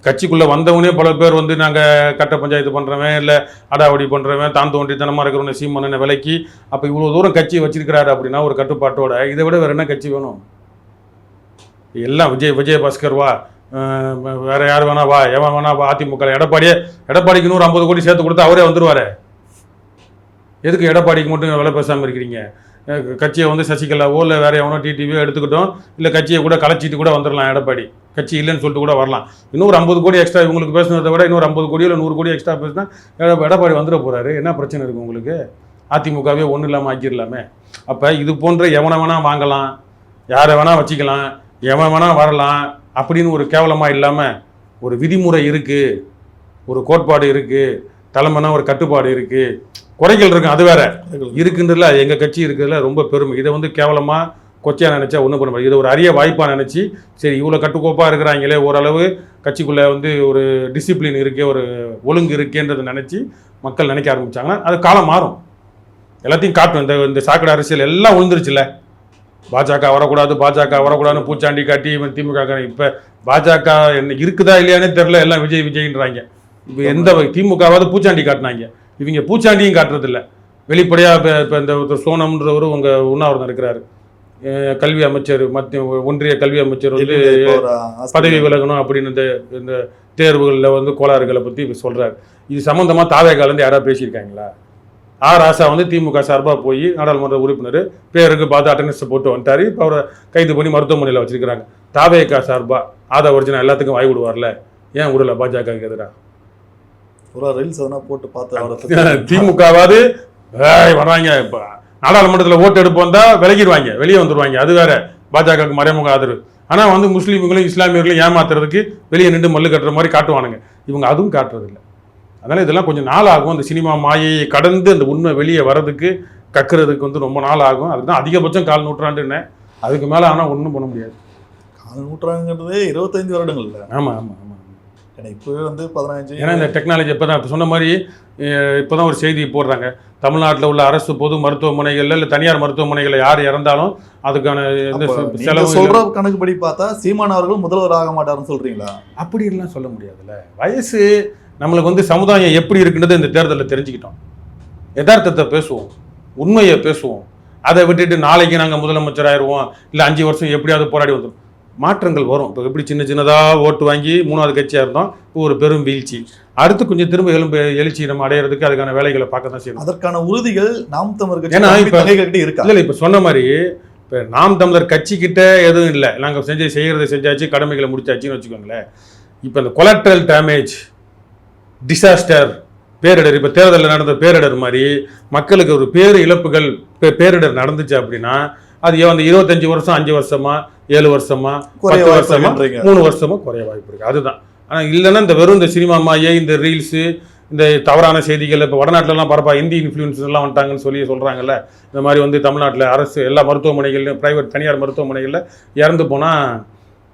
கட்சிக்குள்ளே வந்தவனே பல பேர் வந்து நாங்கள் கட்ட பஞ்சாயத்து பண்ணுறவன், இல்லை அடாவடி பண்ணுறவன், தான் தோன்றித்தனமாக இருக்கிறவனை சீமானனை விலைக்கு அப்போ இவ்வளோ தூரம் கட்சி வச்சிருக்கிறாரு அப்படின்னா ஒரு கட்டுப்பாட்டோட இதை விட வேறு என்ன கட்சி வேணும்? எல்லாம் விஜயபாஸ்கர் வா, வேற யார் வேணா வா, எவன் வேணா வா, அதிமுக எடப்பாடிக்கு 150 கோடி சேர்த்து கொடுத்தா அவரே வந்துடுவார். எதுக்கு எடப்பாடிக்கு மட்டும் விலை பேசாமல் இருக்கிறீங்க? கட்சியை வந்து சசிகலாவோ இல்லை வேற எவனோ டிடிவியோ எடுத்துக்கிட்டோம், இல்லை கட்சியை கூட கலைச்சிட்டு கூட வந்துடலாம். எடப்பாடி கட்சி இல்லைன்னு சொல்லிட்டு கூட வரலாம். இன்னொரு 50 கோடி எக்ஸ்ட்ரா இவங்களுக்கு பேசுனதை விட இன்னொரு 50 கோடியோ இல்லை 100 கோடி எக்ஸ்ட்ரா பேசினா எடப்பாடி வந்துட போகிறாரு. என்ன பிரச்சனை இருக்குது உங்களுக்கு? அதிமுகவே ஒன்றும் இல்லாமல் ஆக்கிடலாமே. அப்போ இது போன்ற எவனை வேணால் வாங்கலாம், யாரை வேணால் வச்சுக்கலாம், எவன் வேணால் வரலாம் அப்படின்னு ஒரு கேவலமாக இல்லாமல் ஒரு விதிமுறை இருக்குது, ஒரு கோட்பாடு இருக்குது, தலைமைனா ஒரு கட்டுப்பாடு இருக்குது, குறைகள் இருக்கு, அது வேற இருக்குன்றதுல எங்கள் கட்சி இருக்கிறதுல ரொம்ப பெருமை. இதை வந்து கேவலமாக கொச்சையாக நினச்சா ஒன்றும் பண்ண முடியாது. இதை ஒரு அரிய வாய்ப்பாக நினச்சி சரி இவ்வளோ கட்டுக்கோப்பாக இருக்கிறாங்களே, ஓரளவு கட்சிக்குள்ளே வந்து ஒரு டிசிப்ளின் இருக்கே, ஒரு ஒழுங்கு இருக்கேன்றதை நினச்சி மக்கள் நினைக்க ஆரம்பித்தாங்கன்னா அது காலம் மாறும். எல்லாத்தையும் காட்டும். இந்த சாக்கடை அரசியல் எல்லாம் விழுந்துருச்சுல்ல. பாஜக வரக்கூடாதுன்னு பூச்சாண்டி காட்டி இவன் திமுக. இப்போ பாஜக என்ன இருக்குதா இல்லையானே தெரில, எல்லாம் விஜய்ன்றாங்க. இப்போ எந்த திமுகவாவது பூச்சாண்டி காட்டினாங்க, இவங்க பூச்சாண்டியும் காட்டுறதில்ல. வெளிப்படையாக இப்போ இந்த சோனம்ன்றவர் உங்கள் உண்ணாவிரதம் இருக்கிறாரு, கல்வி அமைச்சர், மத்திய ஒன்றிய கல்வி அமைச்சர் வந்து பதவி விலகணும் அப்படின்னு இந்த தேர்வுகளில் வந்து கோளாறுகளை பற்றி சொல்கிறார். இது சம்மந்தமாக தாவேகாலேருந்து யாராவது பேசியிருக்காங்களா? ராசா வந்து திமுக சார்பாக போய் நாடாளுமன்ற உறுப்பினர் பேருக்கு பார்த்து அட்டண்டன்ஸை போட்டு வந்துட்டார். இப்போ அவரை கைது பண்ணி மருத்துவமனையில் வச்சிருக்கிறாங்க. தாவேகா சார்பாக ஒரிஜினல் எல்லாத்துக்கும் வாய் விடுவார்ல, ஏன் விடல பாஜகவுக்கு எதிராக? போட்டு பார்த்து திமுகவாது வர்றாங்க. இப்போ நாடாளுமன்றத்தில் ஓட்டு எடுப்பு வந்தால் விலகிடுவாங்க, வெளியே வந்துடுவாங்க. அது வேற பாஜகவுக்கு மறைமுக ஆதரவு. ஆனால் வந்து முஸ்லீம்களும் இஸ்லாமியர்களும் ஏமாத்துறதுக்கு வெளியே நின்று மல்லு கட்டுற மாதிரி காட்டுவானுங்க. இவங்க அதுவும் காட்டுறதில்லை. அதனால் இதெல்லாம் கொஞ்சம் நாள் ஆகும். அந்த சினிமா மாயையை கடந்து அந்த உண்மை வெளியே வர்றதுக்கு கக்குறதுக்கு வந்து ரொம்ப நாள் ஆகும். அதுதான் அதிகபட்சம் 1/4 நூற்றாண்டுன்னு. அதுக்கு மேலே ஆனால் ஒன்றும் பண்ண முடியாது. 1/4 நூற்றாண்டுங்கிறது 25 வருடங்கள் இல்லை. ஆமாம். இப்போவே வந்து 15. ஏன்னா இந்த டெக்னாலஜி இப்போ தான் சொன்ன மாதிரி இப்போ தான் ஒரு செய்தி போடுறாங்க. தமிழ்நாட்டில் உள்ள அரசு பொது மருத்துவமனைகளில் இல்லை தனியார் மருத்துவமனைகளில் யார் இறந்தாலும் அதுக்கான செலவு சொல்கிற கணக்குப்படி பார்த்தா சீமான் அவர்கள் முதல்வர் ஆக மாட்டாருன்னு சொல்கிறீங்களா? அப்படின்லாம் சொல்ல முடியாதுல்ல. வயசு நம்மளுக்கு வந்து சமுதாயம் எப்படி இருக்குன்றது இந்த தேர்தலில் தெரிஞ்சுக்கிட்டோம். யதார்த்தத்தை பேசுவோம், உண்மையை பேசுவோம். அதை விட்டுட்டு நாளைக்கு நாங்கள் முதலமைச்சர் ஆயிடுவோம், இல்லை 5 வருஷம் எப்படியாவது போராடி வந்துடும். மாற்றங்கள் வரும். இப்போ எப்படி சின்னதாக ஓட்டு வாங்கி 3வது கட்சியாக இருந்தோம், இப்போ ஒரு பெரும் வீழ்ச்சி. அடுத்து கொஞ்சம் திரும்ப எழுச்சி நம்ம அடையிறதுக்கு அதுக்கான வேலைகளை பார்க்க தான் செய்யணும். அதற்கான உறுதிகள் நாம் தமிழர் கட்சி இருக்கா? இல்லை இப்போ சொன்ன மாதிரி இப்போ நாம் தமிழர் கட்சிக்கிட்ட எதுவும் இல்லை. நாங்கள் செய்கிறத செஞ்சாச்சு, கடமைகளை முடிச்சாச்சுன்னு வச்சுக்கோங்களேன். இப்போ இந்த கொலாட்ரல் டேமேஜ், டிசாஸ்டர், பேரிடர், இப்போ தேர்தலில் நடந்த பேரிடர் மாதிரி மக்களுக்கு ஒரு இழப்புகள் பேரிடர் நடந்துச்சு அப்படின்னா அது வந்து 25 வருஷம், 5 வருஷமா, 7 வருஷமா, 10 வருஷமா, 3 வருஷமா குறைய வாய்ப்பு இருக்கு. அதுதான். ஆனால் இல்லைன்னா இந்த வெறும் இந்த சினிமா மாயை, இந்த ரீல்ஸு, இந்த தவறான செய்திகள் இப்போ வடநாட்டிலலாம் பரப்பா இந்தி இன்ஃப்ளூயன்ஸ்லாம் வந்துட்டாங்கன்னு சொல்கிறாங்கல்ல. இந்த மாதிரி வந்து தமிழ்நாட்டில் அரசு எல்லா மருத்துவமனைகள்லையும் பிரைவேட் தனியார் மருத்துவமனைகளில் இறந்து போனால்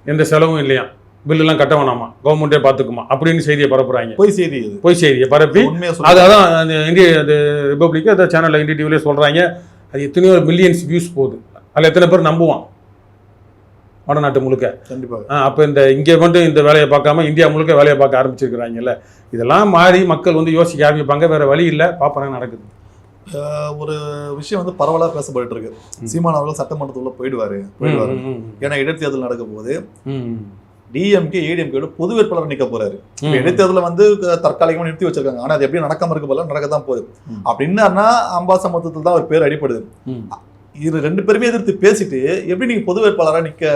எந்த செலவும் இல்லையா, பில்லுலாம் கட்ட வேணாமா, கவர்மெண்ட்டே பார்த்துக்குமா அப்படின்னு செய்தியை பரப்புறாங்க. பொய் செய்தியை பரப்பி அதான் அந்த இந்திய ரிப்பப்ளிக் அந்த சேனலில் இந்திய டிவிலே சொல்கிறாங்க. அது எத்தனையோ மில்லியன்ஸ் வியூஸ் போகுது. அதில் எத்தனை பேர் நம்புவான்? வடநாட்டு முழுக்க. கண்டிப்பாக. அப்போ இங்கே மட்டும் இந்த வேலையை பார்க்காம இந்தியா முழுக்க வேலையை பார்க்க ஆரம்பிச்சிருக்கிறாங்கல்ல. இதெல்லாம் மாறி மக்கள் வந்து யோசிக்க ஆரம்பிப்பாங்க. வேற வழி இல்லை, பார்ப்பனா நடக்குது. ஒரு விஷயம் வந்து பரவலாக பேசப்பட்டு இருக்கு. சீமான் அவர்கள் சட்டமன்றத்துக்குள்ள போயிடுவாரு. ஏன்னா இடைத்தேர்தல் நடக்க போது டிஎம்கே ஏடிஎம்கேட பொது வேட்பாளர் நிக்க போறாரு. இடைத்தேர்தல வந்து தற்காலிகமா நிறுத்தி வச்சிருக்காங்க. ஆனா அது எப்படி நடக்காம இருக்க போல நடக்கத்தான் போகுது. அப்படின்னா அம்பாசமுத்திரத்துல தான் ஒரு பேர் அடிப்படுது. இது 2 பேருமே எதிர்த்து பேசிட்டு எப்படி நீங்க பொது வேட்பாளரா நிக்க?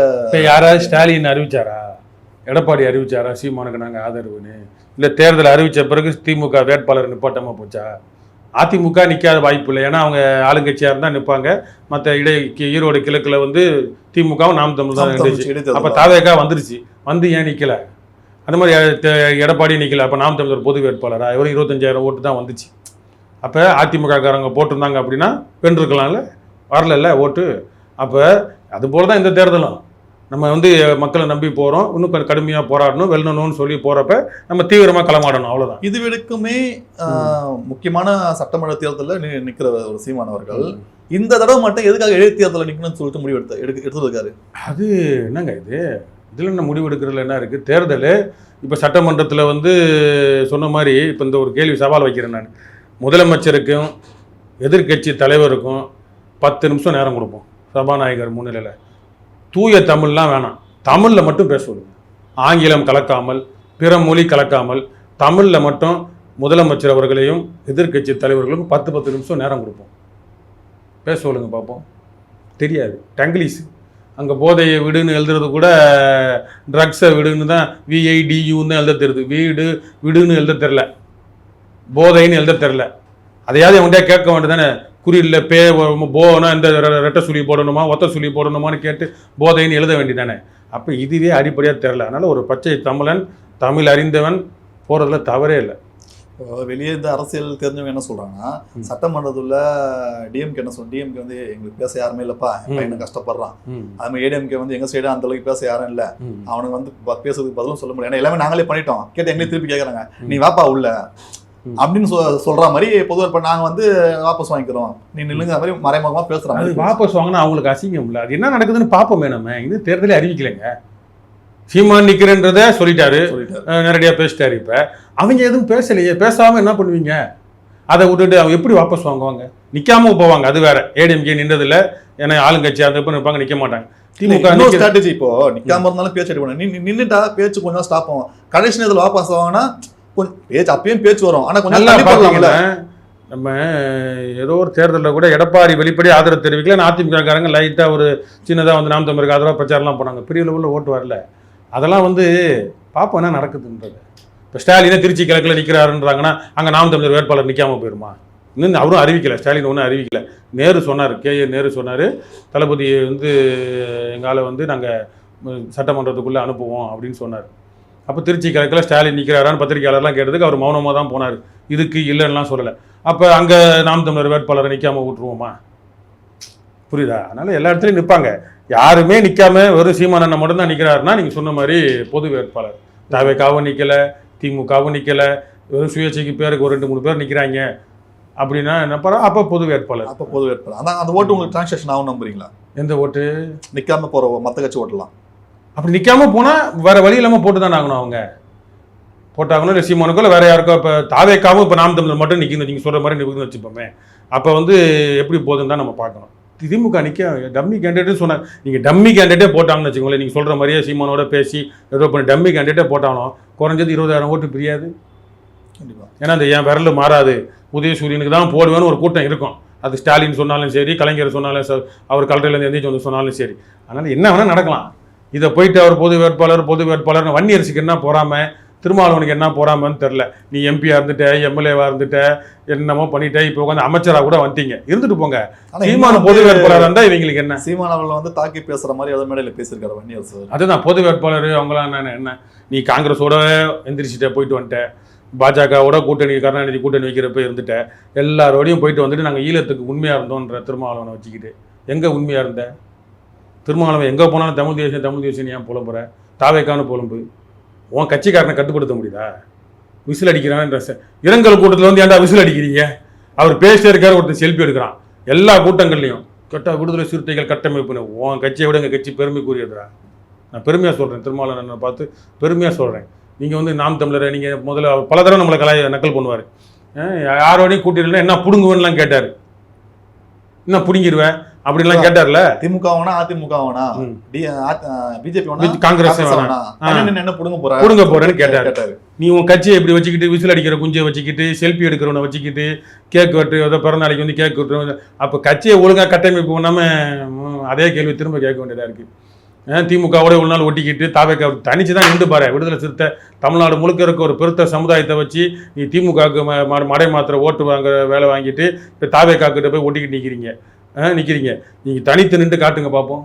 யாராவது ஸ்டாலின் அறிவிச்சாரா, எடப்பாடி அறிவிச்சாரா சீமானுக்கு நாங்க ஆதரவுன்னு? இல்ல தேர்தல் அறிவிச்ச பிறகு திமுக வேட்பாளர் நிப்பாட்டமா போச்சா? அதிமுக நிக்காத வாய்ப்பு இல்லை. ஏன்னா அவங்க ஆளுங்கட்சியா இருந்தா நிற்பாங்க. மற்ற ஈரோடு கிழக்குல வந்து திமுகவும் நாம் தமிழ் தான் இருந்துச்சு. அப்ப தாவேகா வந்துருச்சு. வந்து ஏன் நிக்கல? அந்த மாதிரி எடப்பாடி நிக்கல. அப்ப நாம் தமிழர் பொது வேட்பாளரா? இவரும் 25,000 ஓட்டு தான் வந்துச்சு. அப்ப அதிமுக காரங்க போட்டிருந்தாங்க அப்படின்னா வென்றிருக்கலாம்ல, வரல ஓட்டு. அப்ப அது போலதான் இந்த தேர்தலும். நம்ம வந்து மக்களை நம்பி போறோம், இன்னும் கடுமையா போராடணும், வெல்லணும்னு சொல்லி போறப்ப நம்ம தீவிரமா களமாடணும், அவ்வளவுதான். இது வரைக்குமே முக்கியமான சட்டமன்ற தேர்தலில் நிக்கிற ஒரு சீமான் அவர்கள் இந்த தடவை மட்டும் எதுக்காக இடைத்தேர்தலில் நிக்கணும்னு சொல்லிட்டு முடிவு எடுத்துருக்காரு. அது என்னங்க இதுல என்ன முடிவு எடுக்கிறதுல என்ன இருக்கு? தேர்தல் இப்ப சட்டமன்றத்தில் வந்து சொன்ன மாதிரி இப்ப இந்த ஒரு கேள்வி சவால் வைக்கிறேன் நான். முதலமைச்சருக்கும் எதிர்கட்சி தலைவருக்கும் 10 நிமிஷம் நேரம் கொடுப்போம் சபாநாயகர் முன்னிலையில். தூய தமிழ்லாம் வேணாம், தமிழில் மட்டும் பேசுவோம். ஆங்கிலம் கலக்காமல், பிற மொழி கலக்காமல், தமிழில் மட்டும் முதலமைச்சர் அவர்களையும் எதிர்கட்சி தலைவர்களுக்கும் 10 நிமிஷம் நேரம் கொடுப்போம். பேச சொல்லுங்க பார்ப்போம். தெரியாது, டங்கிலீஷ். அங்கே போதையை விடுன்னு எழுதுறது கூட ட்ரக்ஸை விடுன்னு தான், VIDUன்னு தான் எழுத தெரியுது. வீடு விடுன்னு எழுத தெரில, போதைன்னு எழுத தெரில. அதையாவது அவங்கள்ட்ட கேட்க வேண்டியதானே? குறியில் போனா இந்த ரெட்டை சுழி போடணுமா, ஒத்த சுழி போடணுமான்னு கேட்டு போதைன்னு எழுத வேண்டியதானே? அப்போ இதுவே அடிப்படையாக தெரில. அதனால் ஒரு பச்சை தமிழன், தமிழ் அறிந்தவன் போகிறதுல தவறே இல்லை. வெளியே இந்த அரசியல் தெரிஞ்சவங்க என்ன சொல்றாங்கன்னா, சட்டமன்றத்துல டிஎம்கே என்ன சொல்ற, டிஎம்கே வந்து எங்களுக்கு பேச யாருமே இல்லப்பா, பையனை கஷ்டப்படுறான். அது மாதிரி ஏடிஎம்கே வந்து எங்க சைடு அந்த அளவுக்கு பேச யாரும் இல்லை, அவனுக்கு வந்து பேசுறதுக்கு பதிலும் சொல்ல முடியாது, ஏன்னா எல்லாமே நாங்களே பண்ணிட்டோம், கேட்டு எங்களே திருப்பி கேட்கறாங்க, நீ வாப்பா உள்ள அப்படின்னு சொல்ற மாதிரி பொதுவாக நாங்க வந்து வாபஸ் வாங்கிக்கிறோம், நீ நில்லுங்க மாதிரி மறைமுகமா பேசுறாங்க. அது வாபஸ் வாங்கினா அவங்களுக்கு அசிங்கம் இல்லை. அது என்ன நடக்குதுன்னு பார்ப்போமே. நம்ம இது தேர்தலே அறிவிக்கலைங்க. சீமான் நிக்கிறன்றத சொல்லிட்டாரு, நேரடியா பேசிட்டாரு. இப்ப அவங்க எதுவும் பேசலையே, பேசாம என்ன பண்ணுவீங்க? அதை விட்டுட்டு அவங்க எப்படி வாபஸ் வாங்குவாங்க? நிக்காம போவாங்க, அது வேற. ஏடிஎம்கே நின்றது இல்லை, ஏன்னா ஆளுங்கட்சி அந்த நிற்பாங்க, நிக்க மாட்டாங்க. திமுக ஸ்ட்ராட்டஜி இப்போ நிக்காம இருந்தாலும் பேச்சு எடுக்கணும். நின்றுட்டா பேச்சு கொஞ்சம் ஸ்டாப் ஆகும். கடைசி நேரத்தில் வாபஸ் வாங்கினா கொஞ்சம் பேச்சு, அப்பயும் பேச்சு வரும், ஆனா கொஞ்சம் நல்லா பார்க்கலாம்ல. நம்ம ஏதோ ஒரு தேர்தலில் கூட எடப்பாடி வெளிப்படி ஆதரவு தெரிவிக்கல, அதிமுக காரங்க லைட்டா ஒரு சின்னதா வந்து நாம் தமிழருக்கு ஆதரவாக பிரச்சாரம்லாம் போனாங்க, பெரிய லெவலில் ஓட்டு வரல. அதெல்லாம் வந்து பார்ப்போம் என்ன நடக்குதுன்றது. இப்போ ஸ்டாலினே திருச்சி கிழக்கில் நிற்கிறாருன்றாங்கன்னா அங்கே நாம் தமிழர் வேட்பாளர் நிற்காம போயிருமா? இன்னும் அவரும் அறிவிக்கலை, ஸ்டாலின் ஒன்றும் அறிவிக்கலை. நேரு சொன்னார், KA நேரு சொன்னார், தளபதியை வந்து எங்கால வந்து நாங்கள் சட்டமன்றத்துக்குள்ளே அனுப்புவோம் அப்படின்னு சொன்னார். அப்போ திருச்சி கிழக்கில் ஸ்டாலின் நிற்கிறாரான்னு பத்திரிகையாளர்லாம் கேட்டதுக்கு அவர் மௌனமாக தான் போனார், இதுக்கு இல்லைன்னுலாம் சொல்லலை. அப்போ அங்கே நாம் தமிழர் வேட்பாளரை நிற்காம விட்டுருவோமா? புரியுதா? அதனால் எல்லா இடத்துலையும் நிற்பாங்க. யாருமே நிற்காம வெறும் சீமானண்ணன் மட்டும்தான் நிற்கிறாருன்னா நீங்கள் சொன்ன மாதிரி பொது வேட்பாளர். தாவேக்காவும் நிற்கலை, திமுகவும் நிற்கலை, வெறும் சுயேட்சைக்கு பேருக்கு ஒரு 2-3 பேர் நிற்கிறாங்க அப்படின்னா என்ன பண்ண? அப்போ பொது வேட்பாளர். அப்போ பொது வேட்பாளர். அதான் அந்த ஓட்டு உங்களுக்கு டிரான்சாக்ஷன் ஆகும் நம்புறீங்களா? எந்த ஓட்டு? நிற்காம போகிற மற்ற கட்சி ஓட்டலாம். அப்படி நிற்காம போனால் வேற வழி இல்லாமல் போட்டு தான் ஆகணும். அவங்க போட்டாங்கன்னு இல்லை சீமானுக்கோ இல்லை வேற யாருக்கோ. இப்போ தாவேக்காவும் இப்போ நாம் தமிழர் மட்டும் நிற்கணும் நீங்கள் சொல்கிற மாதிரி நிற்கணும்னு வச்சுப்போமே. அப்போ வந்து எப்படி போகுதுன்னு தான் நம்ம பார்க்கணும். திமுக நிற்க டம்மி கேண்டிடேட்னு சொன்னாங்க. நீங்கள் டம்மி கேண்டிடேட்டே போட்டாங்கன்னு வச்சுக்கோங்களேன், நீங்கள் சொல்கிற மாதிரியே சீமானோட பேசி ஏதோ பண்ணி டம்மி கேண்டிடேட்டே போட்டாலும் குறைஞ்சது 20,000 ஓட்டு பிரியாது. கண்டிப்பாக. ஏன்னா அந்த என் விரல் மாறாது, உதயசூரியனுக்கு தான் போடுவேன்னு ஒரு கூட்டம் இருக்கும். அது ஸ்டாலின் சொன்னாலும் சரி, கலைஞர் சொன்னாலும், அவர் கலரையிலேருந்து எந்திரிச்சு வந்து சொன்னாலும் சரி. அதனால் என்ன வேணால் நடக்கலாம். இதை போயிட்டு அவர் பொது வேட்பாளர் வன்னியரசுக்கு என்ன போறாமல், திருமாவளவனுக்கு என்ன போறாமன்னு தெரில. நீ எம்பியா இருந்துட்ட, எம்எல்ஏவா இருந்துட்ட, என்னமோ பண்ணிட்ட, இப்போ உட்காந்து அமைச்சராக கூட வந்துட்டீங்க, இருந்துட்டு போங்க. சீமான பொது வேட்பாளராக இருந்தால் இவங்களுக்கு என்ன? சீமான் அவர்கள் வந்து தாக்கி பேசுற மாதிரி அதை மேடையில் பேசியிருக்காரு வன்னியரசு. அதுதான் பொது வேட்பாளர். அவங்களாம் என்ன, நீ காங்கிரஸோட எந்திரிச்சிட்ட, போயிட்டு வந்துட்ட, பாஜகவோட கூட்டணி, கருணாநிதி கூட்டணி வைக்கிறப்ப இருந்துட்ட, எல்லாரோடையும் போயிட்டு வந்துட்டு நாங்கள் ஈழத்துக்கு உண்மையாக இருந்தோன்ற திருமாவளவனை வச்சுக்கிட்டு எங்கே உண்மையாக இருந்த? திருமாவளவன் எங்கே போனாலும் தமிழ் தேசியம் ஏன் புலம்புற? தாவேக்கான புலம்பு. உன் கட்சிக்காரனை கட்டுப்படுத்த முடியுதா? விசில் அடிக்கிறான். இரங்கல் கூட்டத்தில் வந்து ஏன்டா விசில் அடிக்கிறீங்க? அவர் பேசிட்டே இருக்காரு, ஒருத்தர் செல்ஃபி எடுக்கிறான். எல்லா கூட்டங்கள்லையும் விடுதலை சிறுத்தைகள் கட்டமைப்புன்னு. உன் கட்சியை விட எங்கள் கட்சி பெருமை கூறியதுரா. நான் பெருமையாக சொல்கிறேன், திருமாவளவனை பார்த்து பெருமையாக சொல்கிறேன். நீங்கள் வந்து நாம் தமிழரை நீங்கள் முதல்ல பல தடவை நம்மளை நக்கல் பண்ணுவார். யாரோடையும் கூட்டிடலாம் என்ன பிடுங்குவேன்லாம் கேட்டார். என்ன பிடுங்கிடுவேன் அப்படின்லாம் கேட்டார்ல. திமுக வேணா அதிமுக வேணா பிஜேபி வேணா காங்கிரஸ் வேணா என்ன புடுங்க போறேன்னு கேட்டாரு. நீ உன் கட்சியை இப்படி வச்சுக்கிட்டு விசில் அடிக்கிற குஞ்சை வச்சுக்கிட்டு செல்ஃபி எடுக்கிறவனை வச்சுக்கிட்டு கேக் வெட்டு ஏதோ பிறந்த நாளைக்கு வந்து கேக் வெட்டுறவங்க அப்போ கட்சியை ஒழுங்காக கட்டமைப்பு பண்ணாமல் அதே கேள்வி திரும்ப கேட்க வேண்டியதாக இருக்குது. திமுகவோட ஒரு நாள் ஒட்டிக்கிட்டு தாவேக்கா தனிச்சு தான் நின்று பாரு. விடுதலை சிறுத்தை தமிழ்நாடு முழுக்க இருக்க ஒரு பெருத்த சமுதாயத்தை வச்சு நீ திமுகவுக்கு மடை மாத்திர ஓட்டு வாங்குற வேலை வாங்கிட்டு இப்போ தாவேக்காக்கிட்ட போய் ஒட்டிக்கிட்டு நிற்கிறீங்க. நீங்கள் தனித்து நின்று காட்டுங்க பார்ப்போம்.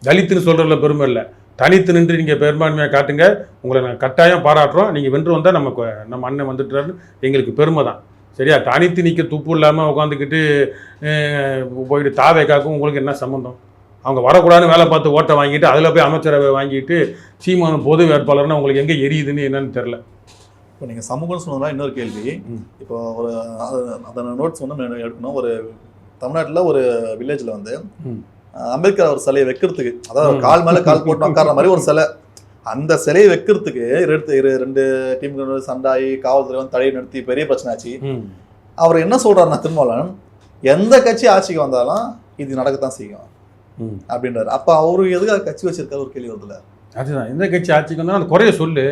தலித்துன்னு சொல்கிறதுல பெருமை இல்லை, தனித்து நின்று நீங்கள் பெரும்பான்மையாக காட்டுங்க. உங்களை நான் கட்டாயம் பாராட்டுறோம். நீங்கள் வென்று வந்தால் நம்ம அண்ணன் வந்துட்டுறாரு, எங்களுக்கு பெருமை தான். சரியா? தனித்து நிற்க துப்பு இல்லாமல் உட்காந்துக்கிட்டு போயிட்டு தாவேக்காக்கும் உங்களுக்கு என்ன சம்மந்தம்? அவங்க வரக்கூடாதுன்னு வேலை பார்த்து ஓட்டை வாங்கிட்டு அதில் போய் அமைச்சரவை வாங்கிட்டு சீமான் பொது வேட்பாளர்னா உங்களுக்கு எங்கே எரியுதுன்னு என்னன்னு தெரில. இப்போ நீங்கள் சமூகம்னு சொன்னதா இன்னொரு கேள்வி. இப்போ ஒரு அதை நோட்ஸ் வந்து எடுக்கணும். ஒரு தமிழ்நாட்டில் ஒரு வில்லேஜில் வந்து அம்பேத்கர் ஒரு சிலையை வைக்கிறதுக்கு, அதாவது கால் மேலே கால் போட்டு உட்கார்ற மாதிரி ஒரு சிலை, அந்த சிலையை வைக்கிறதுக்கு 2 டீமுக்கு சண்டாயி காவல்துறை வந்து தடையை நடத்தி பெரிய பிரச்சனை ஆச்சு. அவர் என்ன சொல்றாருன்னா, திருமாவளவன் எந்த கட்சி ஆட்சிக்கு வந்தாலும் இது நடக்கத்தான் செய்யும் அப்படின்றாரு. அப்ப அவரு எதுக்காக கட்சி வச்சிருக்காரு ஒரு கேள்வி வருதுல. அதுதான், எந்த கட்சி ஆட்சிக்கு வந்தாலும் அந்த குறைய சொல்லு.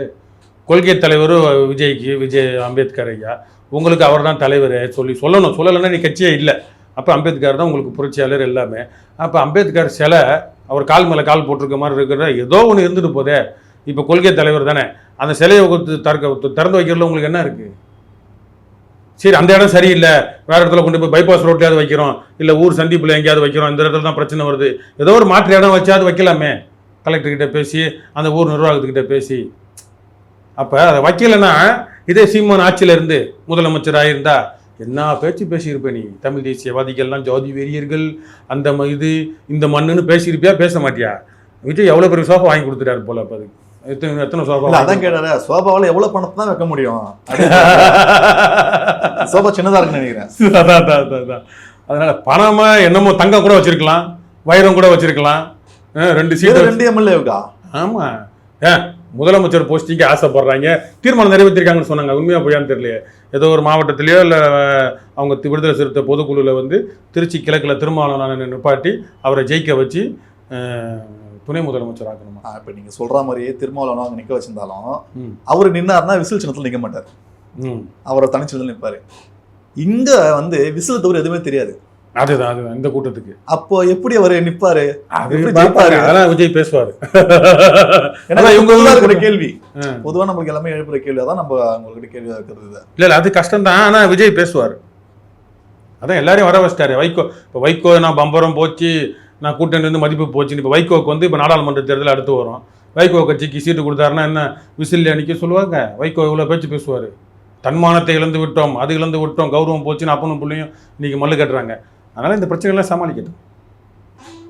கொள்கை தலைவர் விஜய் அம்பேத்கர் ஐயா, உங்களுக்கு அவர் தான் தலைவர் சொல்லலைன்னா நீ கட்சியே இல்லை. அப்போ அம்பேத்கர் தான் உங்களுக்கு புரட்சியாளர் எல்லாமே. அப்போ அம்பேத்கர் சிலை அவர் கால் மேலே கால் போட்டிருக்க மாதிரி இருக்கிற ஏதோ ஒன்று இருந்துட்டு போதே. இப்போ கொள்கை தலைவர் தானே, அந்த சிலையை திறந்து வைக்கிறதுல உங்களுக்கு என்ன இருக்குது? சரி, அந்த இடம் சரியில்லை, வேறு இடத்துல கொண்டு போய் பைபாஸ் ரோட்லையாவது வைக்கிறோம், இல்லை ஊர் சந்திப்பில் எங்கேயாவது வைக்கிறோம், இந்த இடத்துல தான் பிரச்சனை வருது, ஏதோ ஒரு மாற்று இடம் வச்சாவது வைக்கலாமே, கலெக்டர்கிட்ட பேசி அந்த ஊர் நிர்வாகத்துக்கிட்ட பேசி. அப்போ அதை வைக்கலைன்னா இதே சீமான் ஆட்சியில் இருந்து முதலமைச்சராக இருந்தா என்ன பேச்சு பேசியிருப்பேன் நீ? தமிழ் தேசியவாதிகள்லாம் ஜாதி வெறியர்கள், அந்த இந்த மண்ணுன்னு பேசியிருப்பியா? பேச மாட்டியா? விஜய் எவ்வளோ பெரிய சோஃபா வாங்கி கொடுத்துட்டாரு போல. அப்போ அதுக்கு எத்தனை சோஃபா? அதான் கேட்டாரு, சோஃபாவில் எவ்வளவு பணத்தை தான் வைக்க முடியும்? சோஃபா சின்னதா இருக்குன்னு நினைக்கிறேன். அதான். அதனால பணமா என்னமோ தங்கம் கூட வச்சிருக்கலாம், வைரம் கூட வச்சிருக்கலாம். 2 சீட்டு 2 எம்எல்ஏ இருக்கா? ஆமா, முதலமைச்சர் போஸ்டிங்கு ஆசைப்படுறாங்க, தீர்மானம் நிறைவேற்றிருக்காங்கன்னு சொன்னாங்க. உண்மையா போயான்னு தெரியலையே. ஏதோ ஒரு மாவட்டத்திலேயோ இல்லை அவங்க விடுதலை சிறுத்தை பொதுக்குழுவில் வந்து திருச்சி கிழக்கில் திருமாவளவனை நிப்பாட்டி அவரை ஜெயிக்க வச்சு துணை முதலமைச்சர் ஆக்கணுமா? இப்போ நீங்கள் சொல்கிற மாதிரியே திருமாவளவனை அவங்க நிற்க வச்சிருந்தாலும் அவர் நின்னார்னா விசில் சின்னத்தில் நிற்க மாட்டார், அவரை தனிச்சின்னத்தில் நிற்பார். இங்கே வந்து விசில் தவிர எதுவுமே தெரியாது. அதுதான் இந்த கூட்டத்துக்கு. அப்போ எப்படி அவர் நிற்பாரு? அதெல்லாம் விஜய் பேசுவார். இவங்க கேள்வி பொதுவாக நம்மளுக்கு எல்லாமே எழுப்புற கேள்வி, அதான் நம்ம அவங்ககிட்ட கேள்வி இருக்கிறது. இல்லை அது கஷ்டம் தான், ஆனால் விஜய் பேசுவார். அதான் எல்லாரையும் வர வச்சிட்டாரு. வைகோ நான் பம்பரம் போச்சு, நான் கூட்டணிலேருந்து மதிப்பு போச்சுன்னு. இப்போ வைகோவுக்கு வந்து இப்போ நாடாளுமன்ற தேர்தல் அடுத்து வரும். வைகோ கட்சிக்கு சீட்டு கொடுத்தாருன்னா என்ன விசில் அன்னைக்கு சொல்லுவாங்க. வைகோ இவ்வளோ பேச்சு பேசுவார். தன்மானத்தை இழந்து விட்டோம், அது இழந்து விட்டோம், கௌரவம் போச்சுன்னு அப்பனும் பிள்ளையும் இன்னைக்கு மல்லு கட்டுறாங்க. அதனால் இந்த பிரச்சனைகள்லாம் சமாளிக்கட்டும்.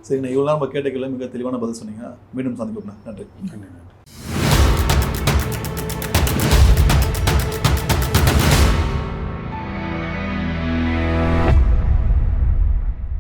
சரிண்ணா, இவ்வளோ நம்ம கேட்ட கேள்வி மிக தெளிவான பதில் சொன்னீங்க. மீண்டும் சந்திப்போம். நன்றி.